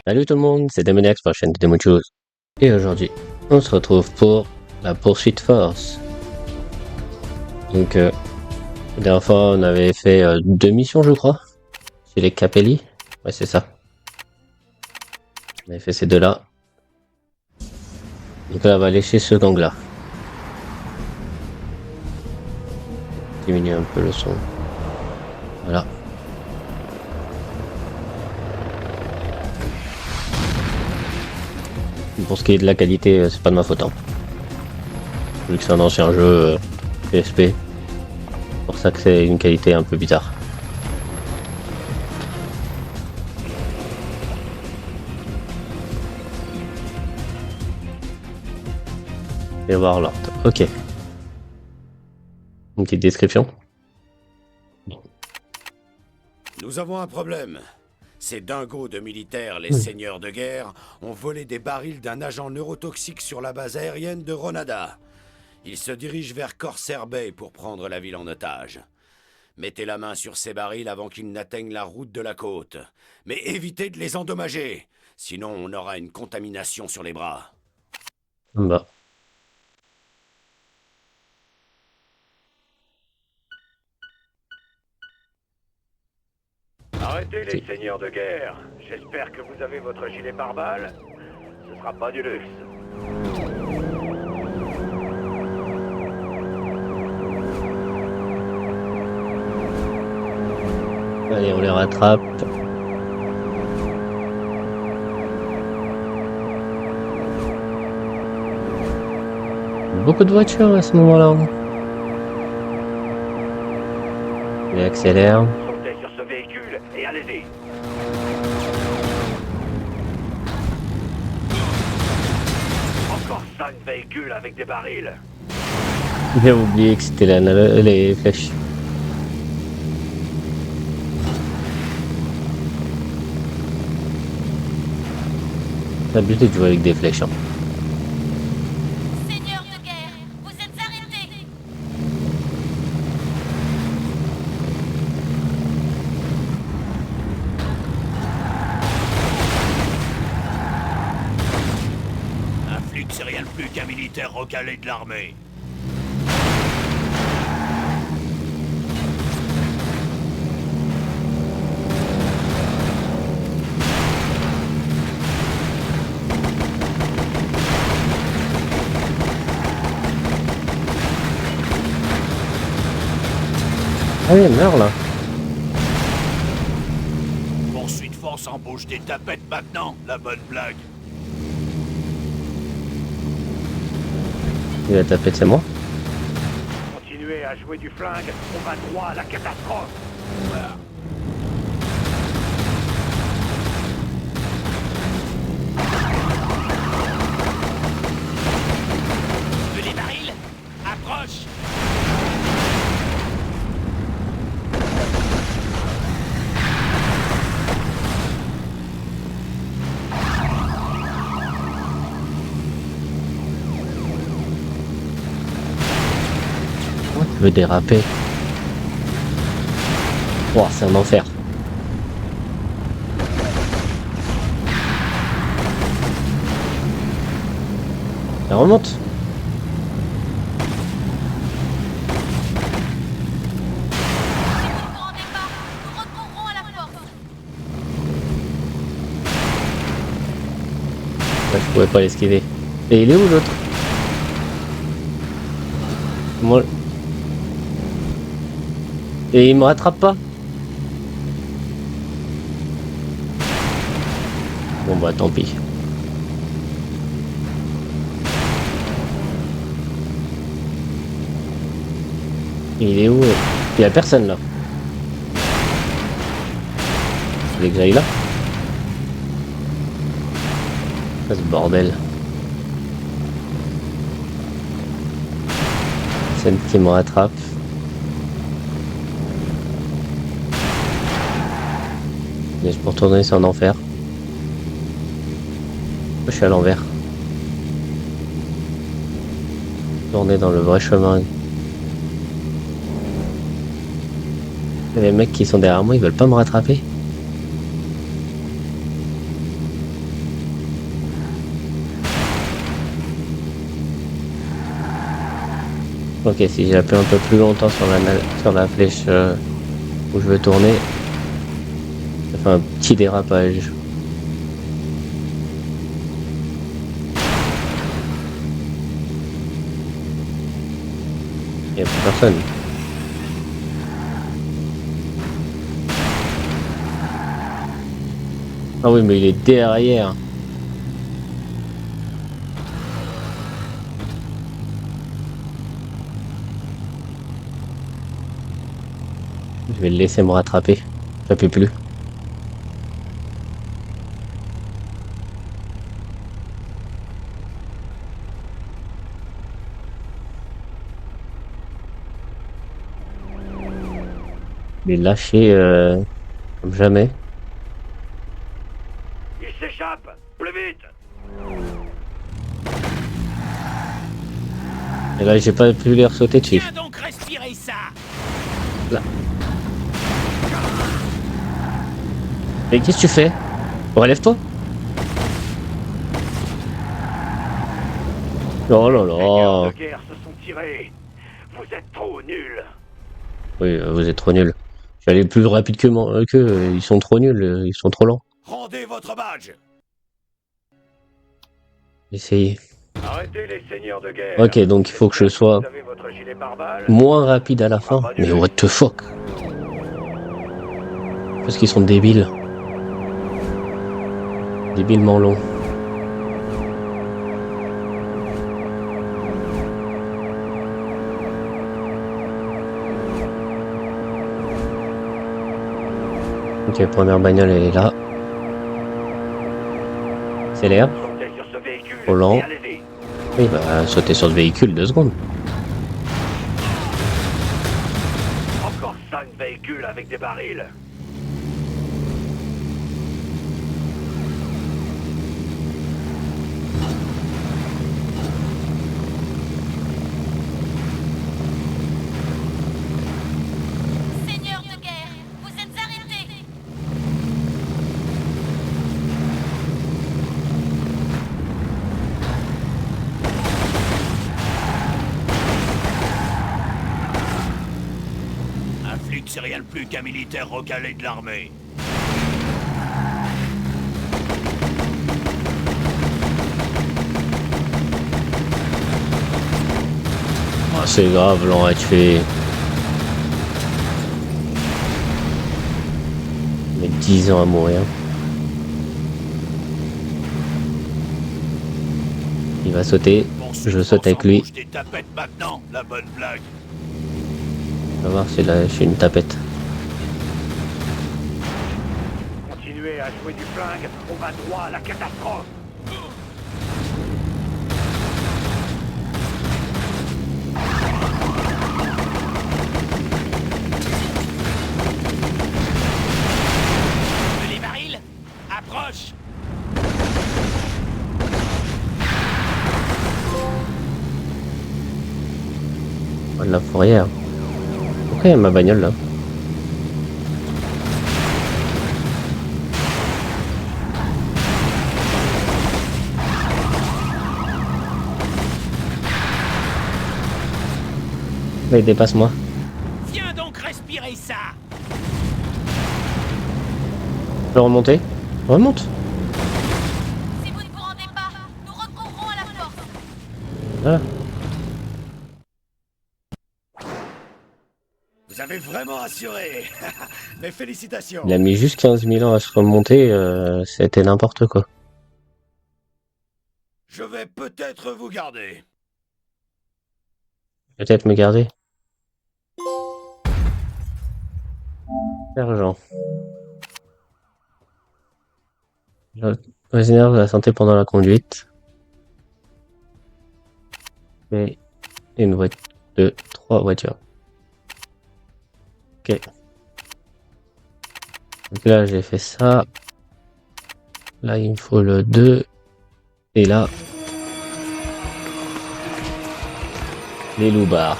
Salut tout le monde, c'est Demonax pour la chaîne de Demon Chose. Et aujourd'hui, on se retrouve pour la poursuite force. Donc, la dernière fois, on avait fait 2 missions, je crois, chez les Capelli. Ouais, c'est ça. On avait fait ces deux-là. Donc là, on va aller chez ce gang-là. Diminuer un peu le son. Voilà. Pour ce qui est de la qualité, c'est pas de ma faute. Hein. Vu que c'est un ancien jeu PSP. C'est pour ça que c'est une qualité un peu bizarre. Et voir l'ordre. Ok. Une petite description. Nous avons un problème. Ces dingos de militaires, les Oui. seigneurs de guerre, ont volé des barils d'un agent neurotoxique sur la base aérienne de Ronada. Ils se dirigent vers Corsair Bay pour prendre la ville en otage. Mettez la main sur ces barils avant qu'ils n'atteignent la route de la côte. Mais évitez de les endommager, sinon on aura une contamination sur les bras. Bah. Arrêtez les seigneurs de guerre. J'espère que vous avez votre gilet pare-balles. Ce sera pas du luxe. Allez, on les rattrape. Beaucoup de voitures à ce moment-là. Il accélère. Sautez sur ce véhicule et allez-y. Encore 5 véhicules avec des barils. J'ai oublié que c'était les flèches. C'est abusé de jouer avec des flèches. Hein. Seigneur de guerre, vous êtes arrêtés. Un flic, c'est rien de plus qu'un militaire recalé de l'armée. Ah oui, elle meurt là. Poursuite force embauche des tapettes maintenant, la bonne blague. Il a tapé, c'est moi. Continuez à jouer du flingue, on va droit à la catastrophe. Voilà. Les barils, approche. Pourquoi tu veux déraper? Oh, c'est un enfer. Elle remonte. Grand départ, nous retournerons à la force. Ouais, je pouvais pas l'esquiver. Et il est où l'autre? Moi. Et il me rattrape pas. Bon bah tant pis. Il est où? Il y a personne là. C'est les grilles là. Ah, ce bordel. Celle qui me rattrape. Mais je peux retourner, c'est un enfer. Je suis à l'envers. Tourner dans le vrai chemin. Les mecs qui sont derrière moi, ils veulent pas me rattraper. Ok, si j'appuie un peu plus longtemps sur la flèche où je veux tourner, ça fait un petit dérapage. Il n'y a plus personne. Ah oui, mais il est derrière. Je vais le laisser me rattraper. J'appuie plus. Il est lâché comme jamais. Il s'échappe. Plus vite. Et là, j'ai pas pu les sauter dessus. Viens donc respirer ça. Là. Mais qu'est-ce que tu fais? Relève-toi. Oh là Les gardes là. de guerre se sont tirés. Vous êtes trop nuls. Oui, vous êtes trop nuls. Je suis allé plus rapide qu'eux. Ils sont trop nuls. Ils sont trop lents. Rendez votre badge. Essayez. Arrêtez les seigneurs de guerre. Ok, donc il faut que je sois Vous avez votre gilet pare-balles. moins rapide à la fin. Mais what the fuck? Parce qu'ils sont débiles. Débilement longs. Ok, première bagnole elle est là. Accélère. Sautez sur ce véhicule Au lent. et allez-y. Oui, bah sauter sur le véhicule 2 secondes. Encore 5 véhicules avec des barils. Seigneur de guerre, vous êtes arrêtés. Un flic, c'est rien de plus qu'un militaire recalé de l'armée. Oh, c'est grave, l'on a tué. Mais 10 ans à mourir. Il va sauter. Je saute avec lui. Des tapettes maintenant, la bonne blague. On va voir si là j'ai une tapette. Continuez à jouer du flingue, on va droit à la catastrophe. Les barils, approche. Oh, de la fourrière. Pourquoi il y a ma bagnole là? Allez, dépasse-moi. Viens donc respirer ça. Je peux remonter? Remonte. Si vous ne vous rendez pas, nous recourrons à la force. Ah. Vous avez vraiment assuré. Mes félicitations. Il a mis juste 15 000 ans à se remonter. C'était n'importe quoi. Je vais peut-être vous garder. Peut-être me garder. Sergent. Réserve la santé pendant la conduite. Et une voiture. 3 voitures. Ok. Donc là j'ai fait ça. Là il me faut le 2. Et là. Les loupards.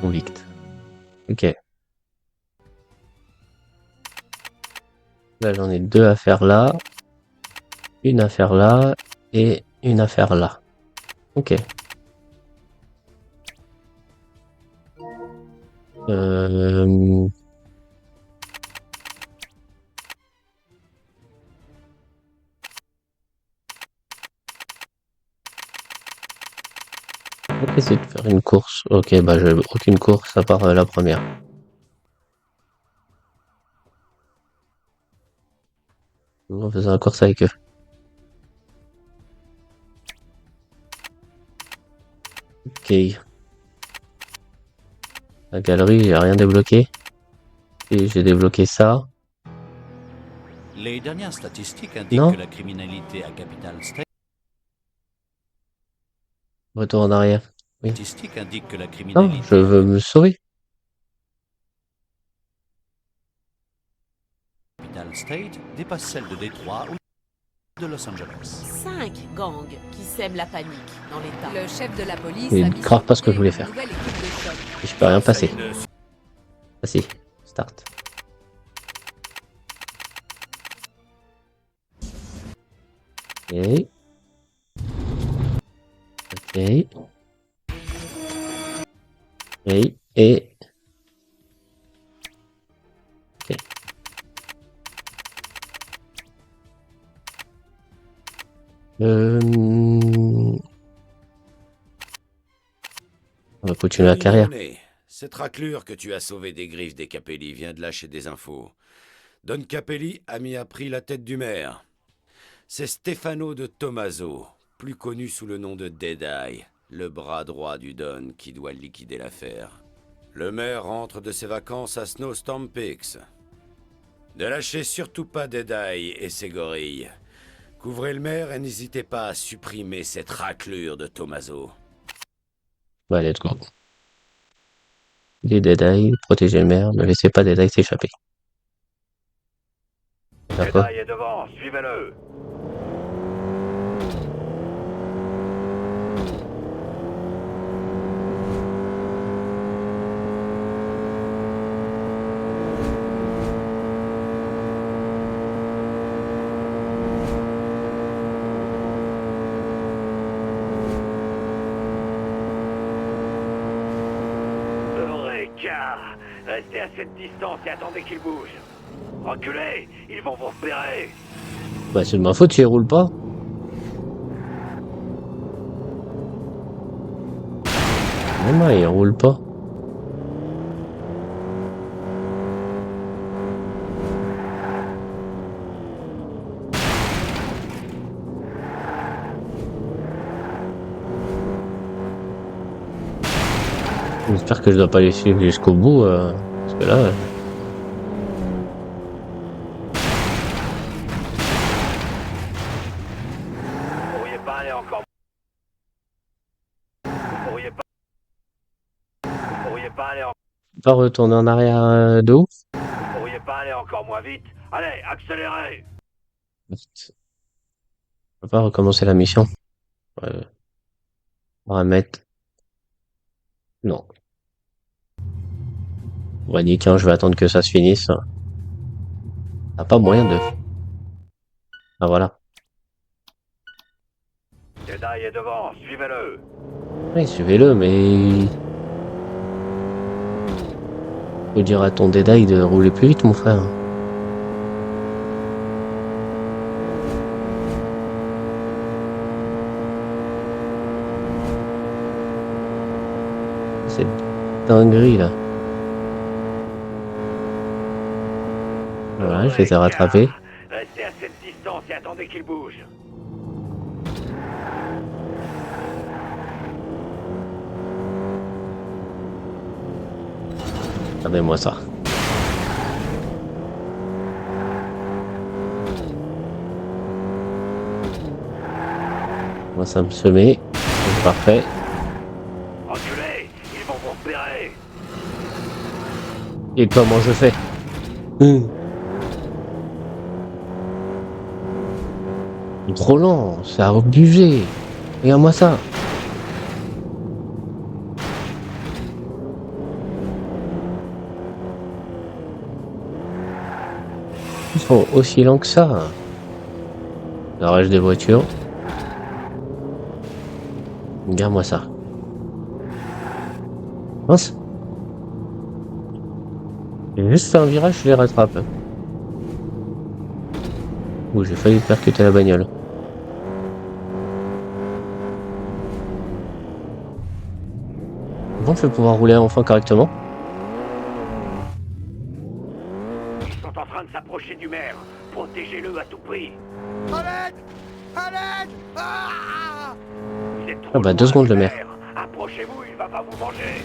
Convict. Ok. Là, j'en ai 2 à faire là. Une à faire là. Et une à faire là. Ok. On va essayer de faire une course. Ok, bah j'ai aucune course à part la première. On faisait la course avec eux. Ok. La galerie, j'ai rien débloqué. Et j'ai débloqué ça. Les dernières statistiques indiquent Non. que la criminalité à Capital State. Retour en arrière. Oui. Statistiques indiquent que la Non, criminalité je veux me sauver. à Capital State dépasse celle de Détroit ou de Los Angeles. 5 gangs qui sèment la panique dans l'État. Le chef de la police C'est a mis grave sur pas ce que pied je voulais une faire. nouvelle équipe de choc. Et je peux rien passer. Essaye de- Ah si. Start. Ok. Ok. Ok. Et... Ok. On va continuer la carrière. Leone, cette raclure que tu as sauvée des griffes des Capelli vient de lâcher des infos. Don Capelli a mis à prix la tête du maire. C'est Stefano de Tommaso, plus connu sous le nom de Deadeye, le bras droit du Don qui doit liquider l'affaire. Le maire rentre de ses vacances à Snowstorm Peaks. Ne lâchez surtout pas Deadeye et ses gorilles. Couvrez le maire et n'hésitez pas à supprimer cette raclure de Tommaso. Ouais, let's go. Les Deadeye, protégez le maire, ne laissez pas Deadeye s'échapper. D'accord. Jedi est devant, suivez-le. Eureka! Restez à cette distance et attendez qu'ils bougent. Reculez, ils vont vous repérer. Bah c'est de ma faute si elle roule pas. Non, il roule pas. J'espère que je dois pas les suivre jusqu'au bout, parce que là... Vous pourriez pas aller encore. Vous pourriez pas. Vous pourriez pas aller. Pas retourner en arrière de ouf. Vous pourriez pas aller encore moins vite. Allez, accélérez. On va pas recommencer la mission. On va mettre... Non. On va dire qu'un, je vais attendre que ça se finisse. T'as pas moyen de... Ah voilà. Jedi est devant, suivez-le. Oui, suivez-le, mais... Faut dire à ton Deadeye de rouler plus vite, mon frère. C'est dinguerie, là. Voilà, je les ai rattrapés. Restez à cette distance et attendez qu'ils bougent. Regardez-moi ça. Moi, ça me semait. C'est parfait. Reculez, ils vont vous repérer. Et comment je fais Trop lent, c'est abusé. Regarde-moi ça. Ils sont aussi lents que ça. La rage des voitures. Regarde-moi ça. Mince. J'ai juste fait un virage, je les rattrape. Ouh, j'ai failli percuter la bagnole. Bon, je vais pouvoir rouler enfin correctement. Ils sont en train de s'approcher du maire. Protégez-le à tout prix. À l'aide! À l'aide! Ah! Vous êtes trop Ah bah, loin 2 secondes du le maire. Approchez-vous, il va pas vous manger.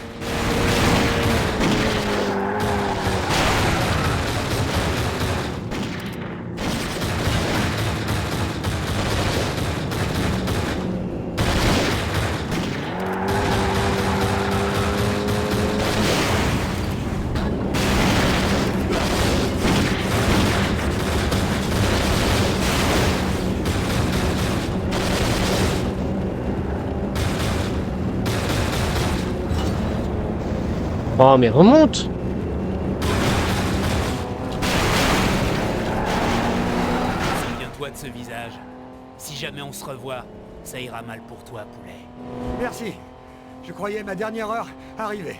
Oh, mais remonte! Souviens-toi de ce visage. Si jamais on se revoit, ça ira mal pour toi, poulet. Merci. Je croyais ma dernière heure arriver.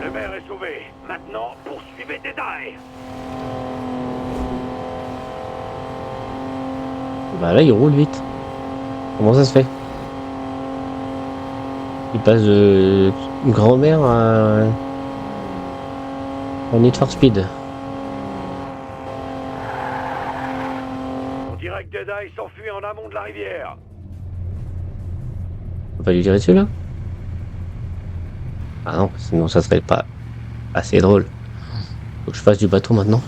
Le maire est sauvé. Maintenant, poursuivez Deadeye. Bah là, il roule vite. Comment ça se fait? Il passe de grand-mère à Need for Speed. On dirait que Deadeye s'enfuit en amont de la rivière. On va lui tirer dessus là? Ah non, sinon ça serait pas assez drôle. Faut que je fasse du bateau maintenant.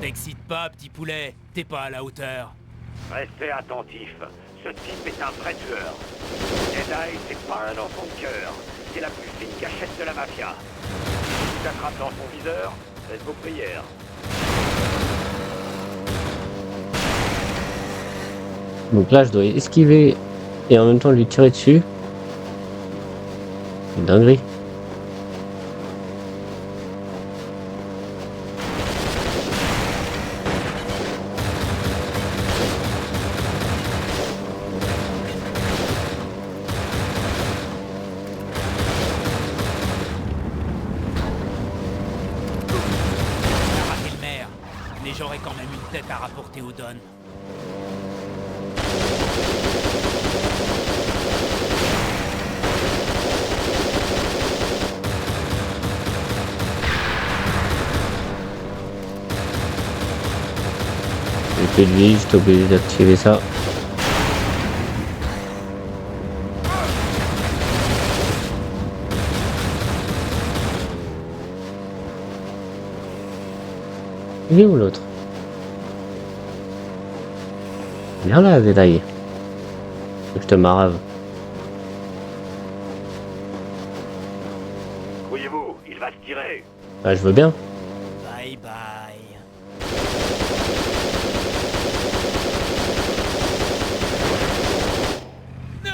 T'excite pas, petit poulet. T'es pas à la hauteur. Restez attentifs. Ce type est un vrai tueur. Deadeye, c'est pas un enfant de cœur. C'est la plus fine cachette de la mafia. S'il t'attrape dans son viseur, faites vos prières. Donc là, je dois esquiver et en même temps lui tirer dessus. Une dinguerie. T'as raté le maire. Mais j'aurais quand même une tête à rapporter au Don. J'ai plus de vie, j'étais obligé d'activer ça. Il est où l'autre? Viens là, Deadeye. Faut que je te marave. Croyez-vous, il va se tirer. Ah, je veux bien. Bye bye. Non!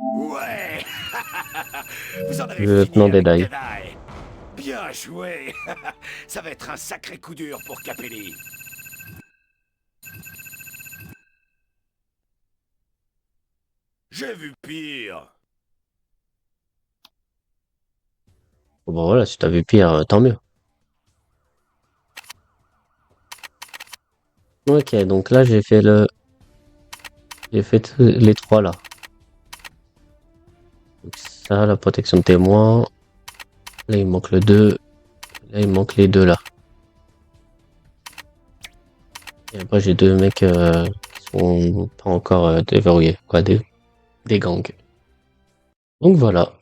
Ouais. Vous en avez Le fini lieutenant avec Deadeye. Deadeye. Bien joué. Ça va être un sacré coup dur pour Capelli. J'ai vu pire. Bon voilà, si t'as vu pire, tant mieux. Ok, donc là j'ai fait les trois là. Donc ça, la protection de témoin. Là il manque le 2. Là il manque les deux là. Et après j'ai deux mecs qui sont pas encore déverrouillés, quoi, des gangs. Donc voilà,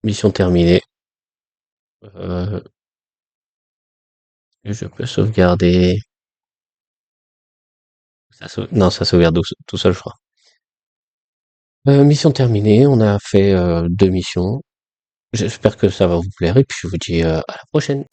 mission terminée. Je peux sauvegarder. Non, ça sauvegarde tout seul, je crois. Mission terminée, on a fait 2 missions. J'espère que ça va vous plaire et puis je vous dis à la prochaine.